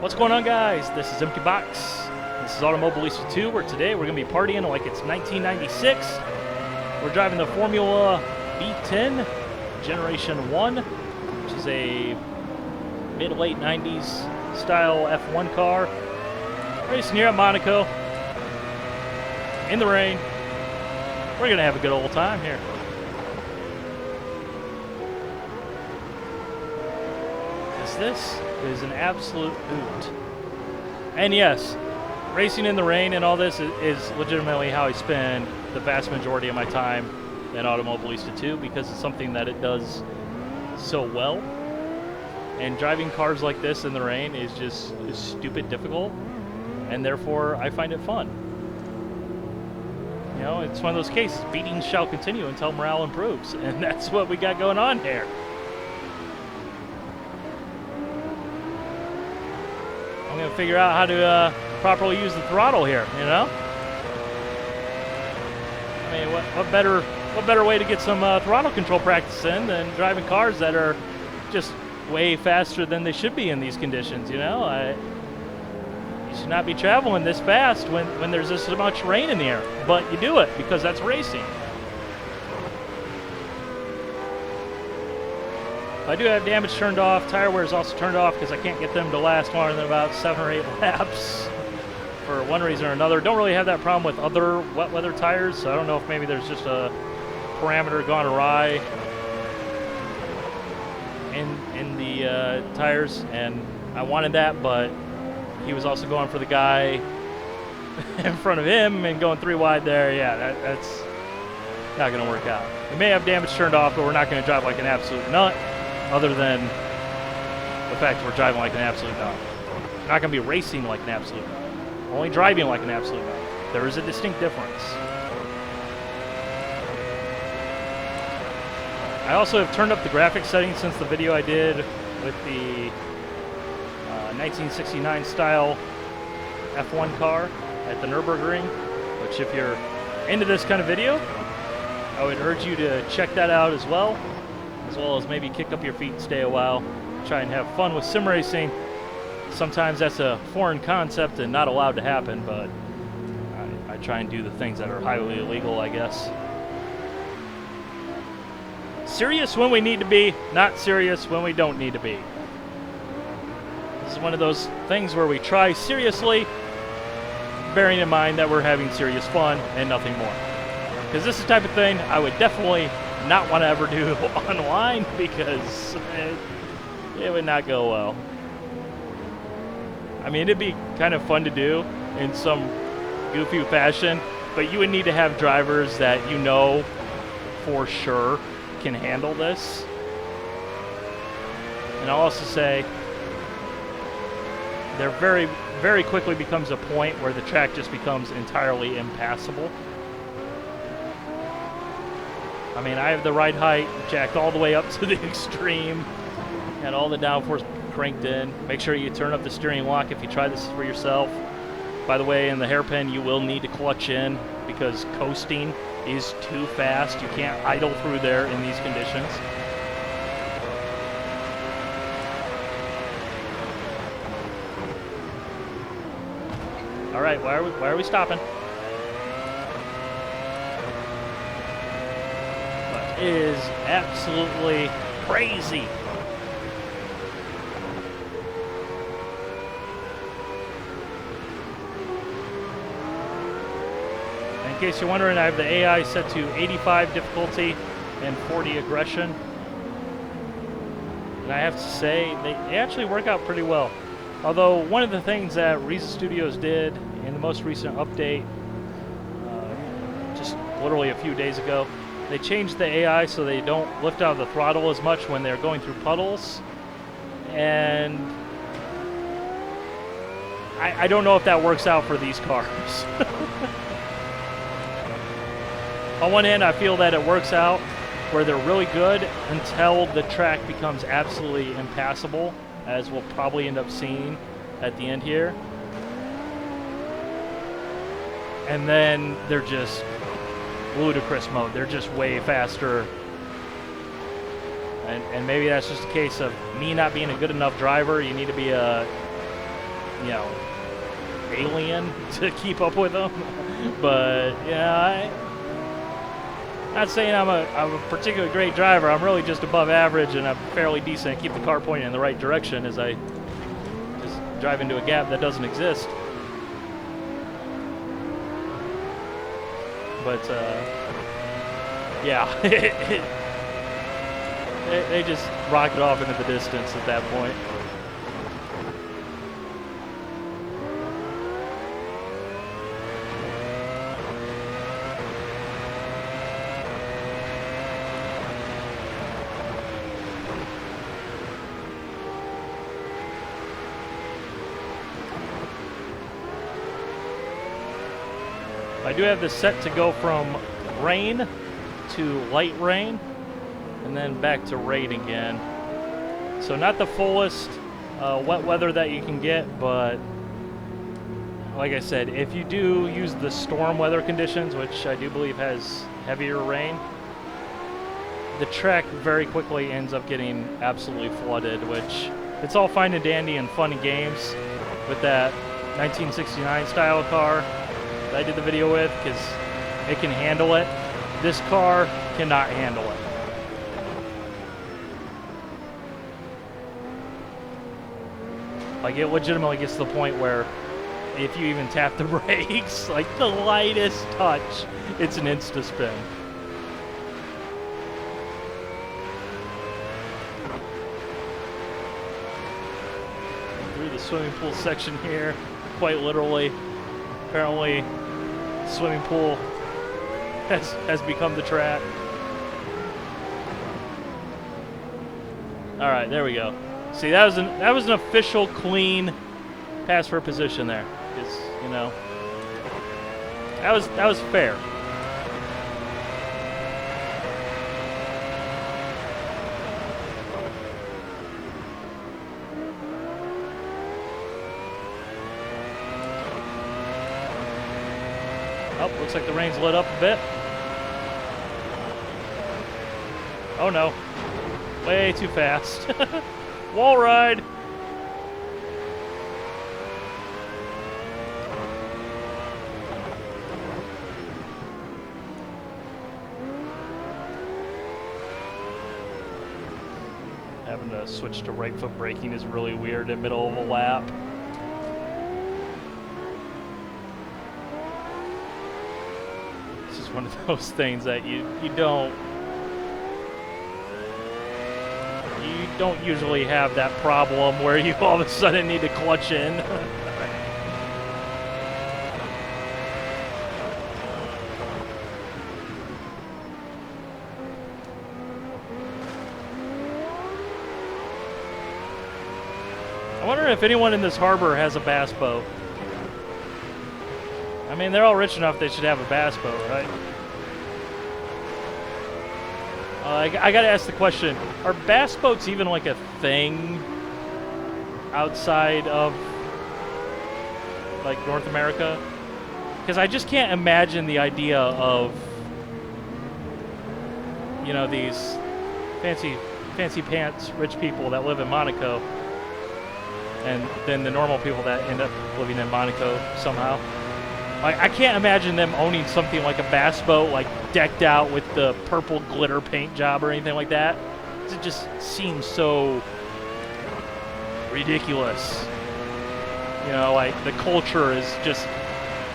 What's going on, guys? This is Empty Box. This is Automobilista 2, where today we're going to be partying like it's 1996. We're driving the Formula V10 Generation 1, which is a mid-late 90s style F1 car. Racing here at Monaco, in the rain. We're going to have a good old time here. This is an absolute hoot. And yes, racing in the rain and all this is legitimately how I spend the vast majority of my time in Automobilista 2, because it's something that it does so well. And driving cars like this in the rain is just stupid difficult, and therefore I find it fun. You know, it's one of those cases, beatings shall continue until morale improves, and that's what we got going on here. I'm going to figure out how to properly use the throttle here, you know? I mean, what better way to get some throttle control practice in than driving cars that are just way faster than they should be in these conditions, you know? You should not be traveling this fast when there's this much rain in the air, but you do it because that's racing. I do have damage turned off. Tire wear is also turned off because I can't get them to last longer than about 7 or 8 laps for one reason or another. Don't really have that problem with other wet weather tires, so I don't know if maybe there's just a parameter gone awry in the tires, and I wanted that, but he was also going for the guy in front of him and going 3 wide there. Yeah, that's not going to work out. We may have damage turned off, but we're not going to drive like an absolute nut. Other than the fact that we're driving like an absolute nut. We're not going to be racing like an absolute nut. We're only driving like an absolute nut. There is a distinct difference. I also have turned up the graphics settings since the video I did with the 1969 style F1 car at the Nürburgring, which if you're into this kind of video, I would urge you to check that out as well as maybe kick up your feet and stay a while, try and have fun with sim racing. Sometimes that's a foreign concept and not allowed to happen, but I try and do the things that are highly illegal, I guess. Serious when we need to be, not serious when we don't need to be. This is one of those things where we try seriously, bearing in mind that we're having serious fun and nothing more. Because this is the type of thing I would definitely not want to ever do online, because it would not go well. I mean, it'd be kind of fun to do in some goofy fashion, but you would need to have drivers that you know for sure can handle this. And I'll also say there very, very quickly becomes a point where the track just becomes entirely impassable. I mean, I have the ride height jacked all the way up to the extreme and all the downforce cranked in. Make sure you turn up the steering lock if you try this for yourself. By the way, in the hairpin, you will need to clutch in because coasting is too fast. You can't idle through there in these conditions. All right, why are we stopping? Is absolutely crazy. In case you're wondering, I have the AI set to 85 difficulty and 40 aggression. And I have to say, they actually work out pretty well. Although one of the things that Riza Studios did in the most recent update, just literally a few days ago, they changed the AI so they don't lift out of the throttle as much when they're going through puddles. And I don't know if that works out for these cars. On one hand, I feel that it works out where they're really good until the track becomes absolutely impassable, as we'll probably end up seeing at the end here. And then they're just ludicrous mode. They're just way faster. And maybe that's just a case of me not being a good enough driver. You need to be a you know, alien to keep up with them. But yeah, not saying I'm a particularly great driver. I'm really just above average, and I'm fairly decent at keep the car pointing in the right direction as I just drive into a gap that doesn't exist. But yeah, they just rocket off into the distance at that point. I do have this set to go from rain to light rain and then back to rain again. So not the fullest wet weather that you can get, but like I said, if you do use the storm weather conditions, which I do believe has heavier rain, the track very quickly ends up getting absolutely flooded, which it's all fine and dandy and fun and games with that 1969 style car that I did the video with, because it can handle it. This car cannot handle it. Like, it legitimately gets to the point where if you even tap the brakes, like the lightest touch, it's an insta-spin. Through the swimming pool section here, quite literally. Apparently, swimming pool has become the track. All right, there we go. See, that was an official clean pass for position there, because you know that was fair. Oh, looks like the rain's lit up a bit. Oh no. Way too fast. Wall ride. Having to switch to right foot braking is really weird in the middle of a lap. One of those things that you don't usually have that problem where you all of a sudden need to clutch in. I wonder if anyone in this harbor has a bass boat. I mean, they're all rich enough they should have a bass boat, right? I gotta ask the question, are bass boats even like a thing outside of like North America? Because I just can't imagine the idea of, you know, these fancy pants rich people that live in Monaco, and then the normal people that end up living in Monaco somehow. I can't imagine them owning something like a bass boat, like decked out with the purple glitter paint job or anything like that. It just seems so ridiculous. You know, like the culture is just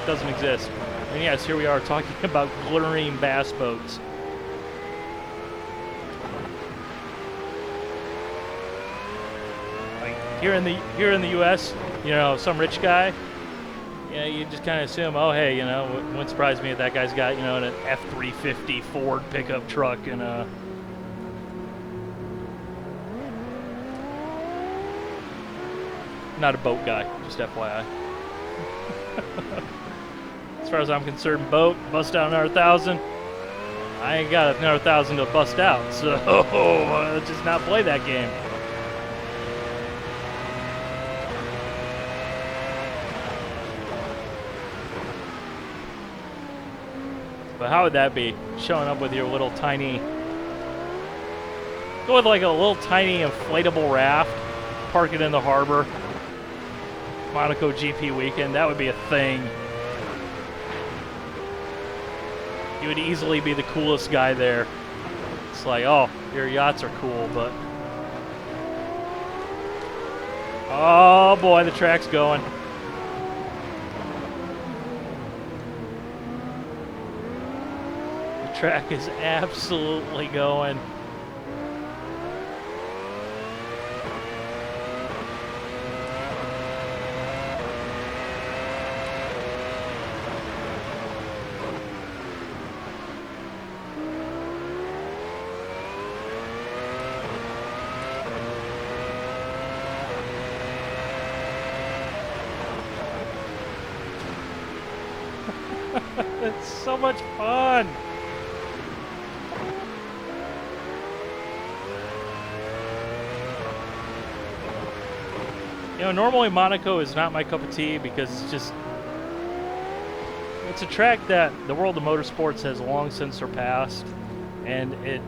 doesn't exist. And yes, here we are talking about glittering bass boats. Like here in the U.S., you know, some rich guy. Yeah, you just kind of assume, oh, hey, you know, it wouldn't surprise me if that guy's got, you know, an F-350 Ford pickup truck and a... Not a boat guy, just FYI. As far as I'm concerned, boat, bust out another 1,000. I ain't got another 1,000 to bust out, so let's just not play that game. But how would that be? Showing up with your little tiny... Go with like a little tiny inflatable raft, park it in the harbor, Monaco GP weekend. That would be a thing. You would easily be the coolest guy there. It's like, oh, your yachts are cool, but... Oh boy, the track's going. The track is absolutely going. It's so much fun. You know, normally Monaco is not my cup of tea because it's a track that the world of motorsports has long since surpassed, and it,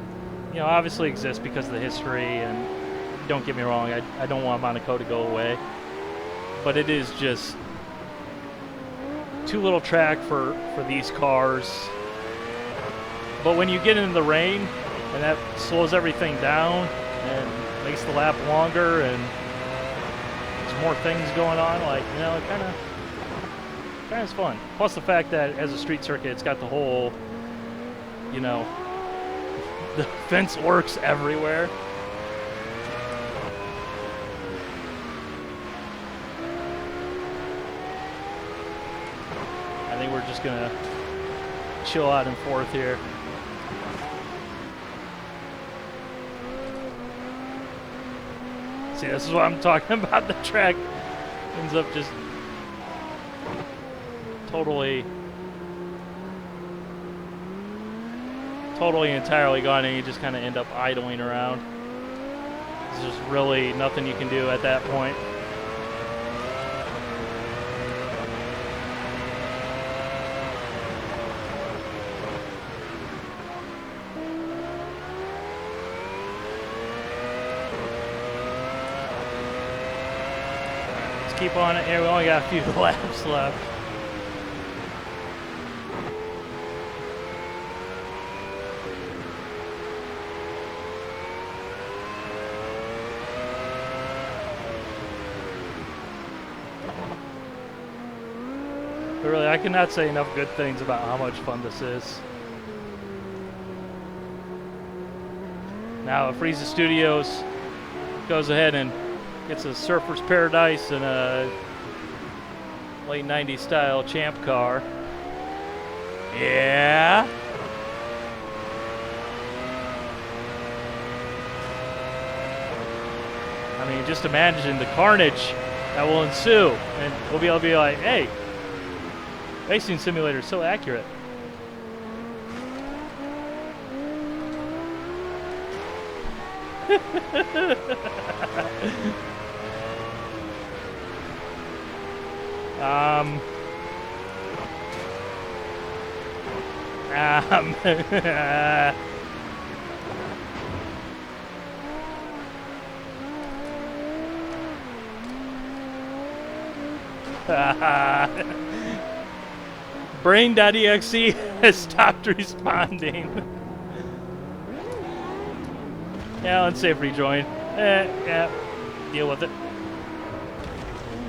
you know, obviously exists because of the history, and don't get me wrong, I don't want Monaco to go away, but it is just too little track for these cars. But when you get into the rain, and that slows everything down and makes the lap longer, and there's more things going on, like, you know, it kind of is fun. Plus the fact that as a street circuit, it's got the whole, you know, the fence works everywhere. I think we're just gonna chill out in fourth here. See, this is what I'm talking about. The track ends up just totally entirely gone, and you just kind of end up idling around. There's just really nothing you can do at that point. Keep on it here. We only got a few laps left. But really, I cannot say enough good things about how much fun this is. Now, if Frieza Studios goes ahead and gets a Surfer's Paradise and a late 90s style champ car. Yeah. I mean, just imagine the carnage that will ensue. And we'll be able to be like, hey, racing simulator is so accurate. Brain.exe has stopped responding. Yeah, unsafe rejoin. Yeah, deal with it.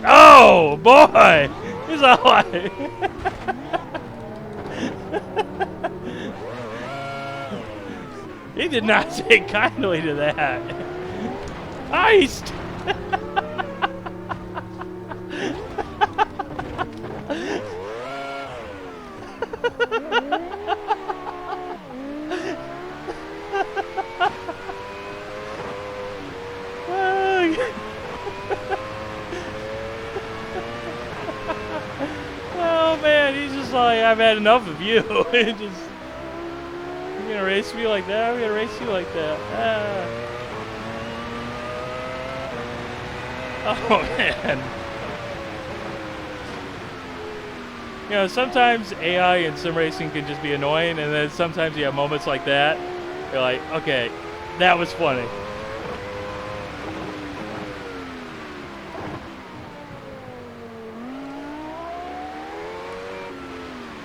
Oh boy, he's all like. He did not take kindly to that. Iced. Oh man, he's just like, I've had enough of you. Just, you're gonna race me like that? I'm gonna race you like that. Oh man. You know, sometimes AI in sim racing can just be annoying, and then sometimes you have moments like that. You're like, okay, that was funny.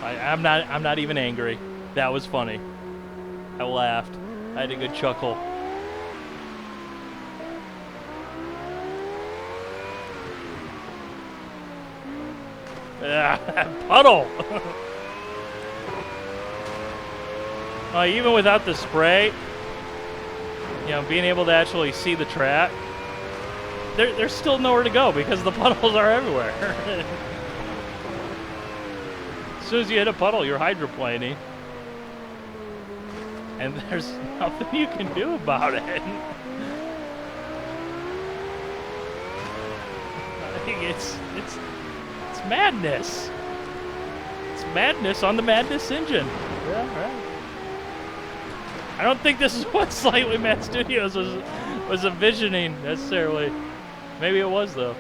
I'm not even angry. That was funny. I laughed. I had a good chuckle. That puddle! Even without the spray, you know, being able to actually see the track, there's still nowhere to go because the puddles are everywhere. As soon as you hit a puddle, you're hydroplaning. And there's nothing you can do about it. I think it's madness. It's madness on the Madness engine. Yeah, right. I don't think this is what Sliiiiightly Damp Studios was envisioning necessarily. Maybe it was though.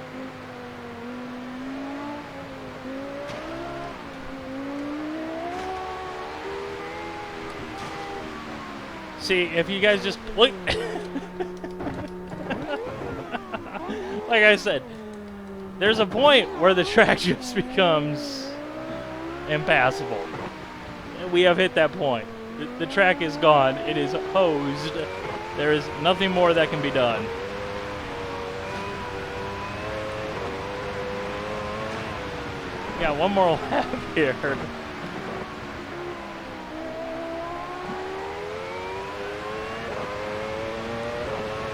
See, if you guys just look, like I said, there's a point where the track just becomes impassable. We have hit that point. The track is gone. It is hosed. There is nothing more that can be done. Got one more lap here.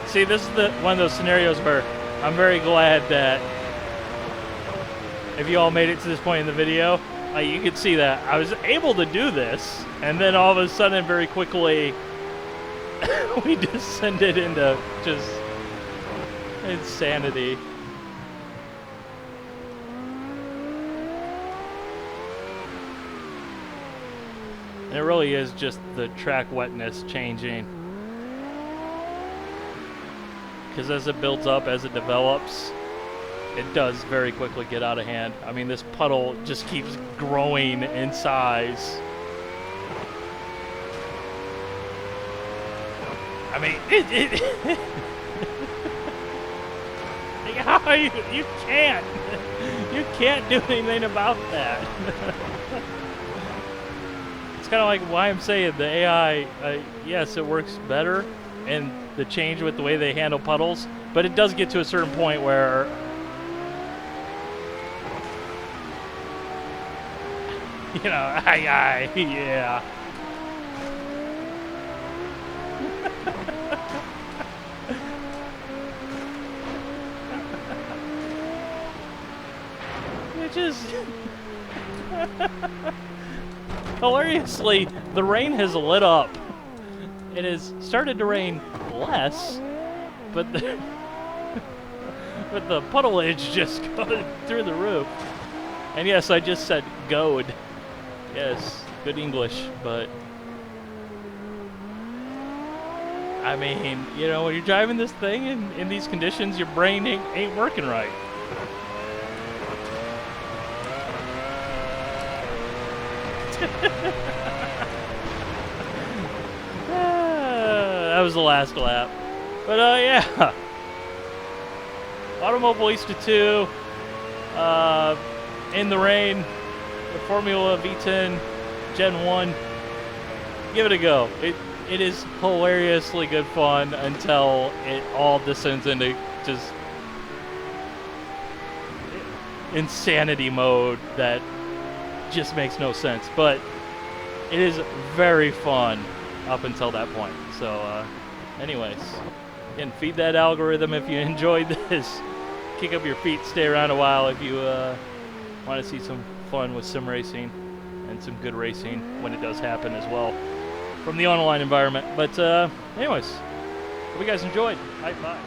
See, this is one of those scenarios where I'm very glad that if you all made it to this point in the video, you could see that I was able to do this, and then all of a sudden, very quickly, we descended into just insanity. And it really is just the track wetness changing. Because as it builds up, as it develops, it does very quickly get out of hand. I mean, this puddle just keeps growing in size. I mean, you can't do anything about that. It's kind of like why I'm saying the AI, yes, it works better, and the change with the way they handle puddles, but it does get to a certain point where you know, yeah. It just hilariously, the rain has lit up. It has started to rain less, but the puddleage just goes through the roof. And yes, I just said goad. Yes, good English, but I mean, you know, when you're driving this thing in these conditions, your brain ain't working right. That was the last lap. But yeah. Automobilista 2 in the rain, the Formula V10 Gen 1. Give it a go. It is hilariously good fun until it all descends into just insanity mode that just makes no sense. But it is very fun up until that point. So anyways, again, feed that algorithm if you enjoyed this. Kick up your feet, stay around a while if you want to see some fun with sim racing and some good racing when it does happen as well from the online environment. But anyways, hope you guys enjoyed. Bye.